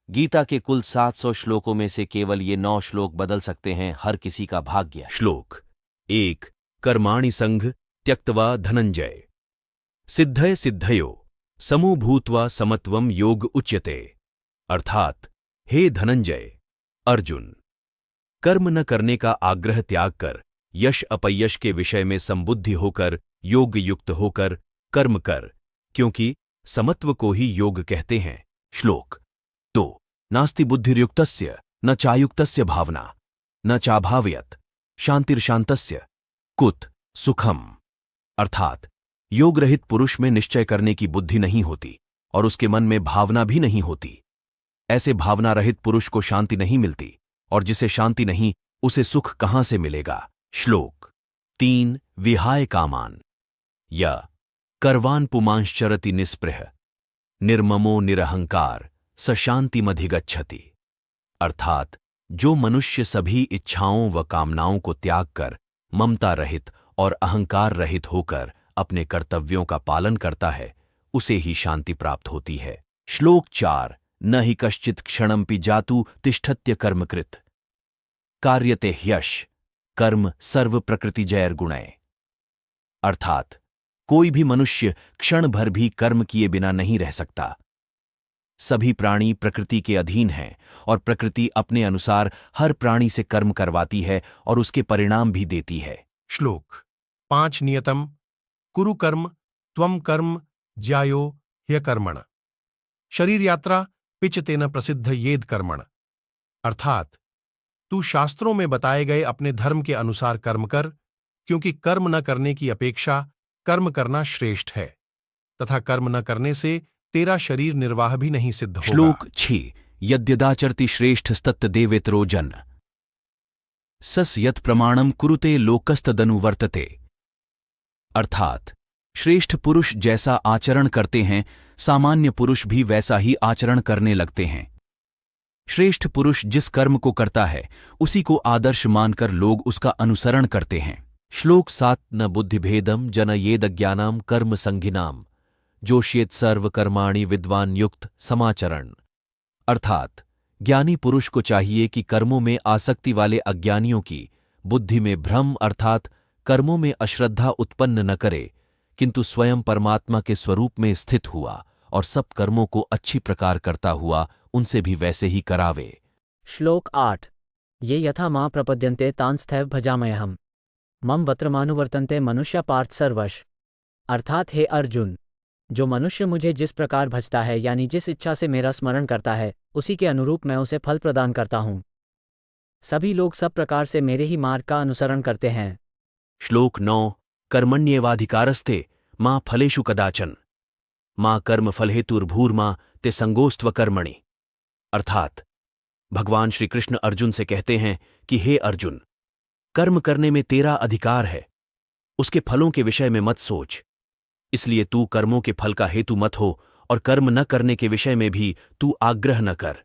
गीता के कुल 700 श्लोकों में से केवल ये 9 श्लोक बदल सकते हैं हर किसी का भाग्य। श्लोक 1। कर्माणि संघ त्यक्त्वा धनंजय। सिद्धय सिद्धयो समो भूत्वा समत्वम योग उच्यते। अर्थात, हे धनंजय, अर्जुन, कर्म न करने का आग्रह त्याग कर यश अपयश के विषय में संबुद्धि होकर योग युक्त होकर कर्म कर, क्योंकि समत्व को ही योग कहते हैं। श्लोक 2। नास्ति बुद्धिर्युक्तस्य न चायुक्तस्य भावना न चाभावयत् शांतिर्शांतस्य कुत सुखम। अर्थात, योग रहित पुरुष में निश्चय करने की बुद्धि नहीं होती और उसके मन में भावना भी नहीं होती। ऐसे भावना रहित पुरुष को शांति नहीं मिलती, और जिसे शांति नहीं उसे सुख कहां से मिलेगा। श्लोक 3। विहाय कामान या कर्वान पुमांश्चरति निस्पृह निर्ममो निरहंकार स शांतिमधिगच्छति। अर्थात, जो मनुष्य सभी इच्छाओं व कामनाओं को त्याग कर ममता रहित और अहंकार रहित होकर अपने कर्तव्यों का पालन करता है, उसे ही शांति प्राप्त होती है। श्लोक 4। न हि कश्चित् क्षणमपि जातु तिष्ठत्य कर्मकृत कार्यते ह्यश कर्म सर्व प्रकृति जैर्गुणय। अर्थात, कोई भी मनुष्य क्षण भर भी कर्म किए बिना नहीं रह सकता। सभी प्राणी प्रकृति के अधीन हैं और प्रकृति अपने अनुसार हर प्राणी से कर्म करवाती है और उसके परिणाम भी देती है। श्लोक 5। नियतम कुरु कर्म त्वम कर्म ज्यायो ह्यकर्मण शरीर यात्रा पिचतेन प्रसिद्ध येद कर्मण। अर्थात, तू शास्त्रों में बताए गए अपने धर्म के अनुसार कर्म कर, क्योंकि कर्म न करने की अपेक्षा कर्म करना श्रेष्ठ है, तथा कर्म न करने से तेरा शरीर निर्वाह भी नहीं सिद्ध होगा। श्लोक 6। यद्यदाचरति श्रेष्ठस्तत्त देवेतरो जन सस यत् प्रमाणम कुरुते लोकस्तदनुवर्तते। अर्थात, श्रेष्ठ पुरुष जैसा आचरण करते हैं सामान्य पुरुष भी वैसा ही आचरण करने लगते हैं। श्रेष्ठ पुरुष जिस कर्म को करता है उसी को आदर्श मानकर लोग उसका अनुसरण करते हैं। श्लोक 7। न बुद्धिभेदम जनयेदज्ञानाम कर्म संघिनाम जोष्येत सर्व कर्माणि विद्वान युक्त समाचरण। अर्थात, ज्ञानी पुरुष को चाहिए कि कर्मों में आसक्ति वाले अज्ञानियों की बुद्धि में भ्रम अर्थात कर्मों में अश्रद्धा उत्पन्न न करे, किंतु स्वयं परमात्मा के स्वरूप में स्थित हुआ और सब कर्मों को अच्छी प्रकार करता हुआ उनसे भी वैसे ही करावे। श्लोक 8। ये यथा मां प्रपद्यन्ते तांस्थैव भजामयहम् मम वत्रमानुवर्तन्ते मनुष्य पार्थ सर्वश। अर्थात, हे अर्जुन, जो मनुष्य मुझे जिस प्रकार भजता है यानी जिस इच्छा से मेरा स्मरण करता है उसी के अनुरूप मैं उसे फल प्रदान करता हूं। सभी लोग सब प्रकार से मेरे ही मार्ग का अनुसरण करते हैं। श्लोक 9। कर्मण्येवाधिकारस्ते मां फलेषु कदाचन मां कर्म फलहेतुर्भूर्मा ते संगोस्त्व कर्मणि। अर्थात, भगवान श्री कृष्ण अर्जुन से कहते हैं कि हे अर्जुन, कर्म करने में तेरा अधिकार है, उसके फलों के विषय में मत सोच, इसलिए तू कर्मों के फल का हेतु मत हो और कर्म न करने के विषय में भी तू आग्रह न कर।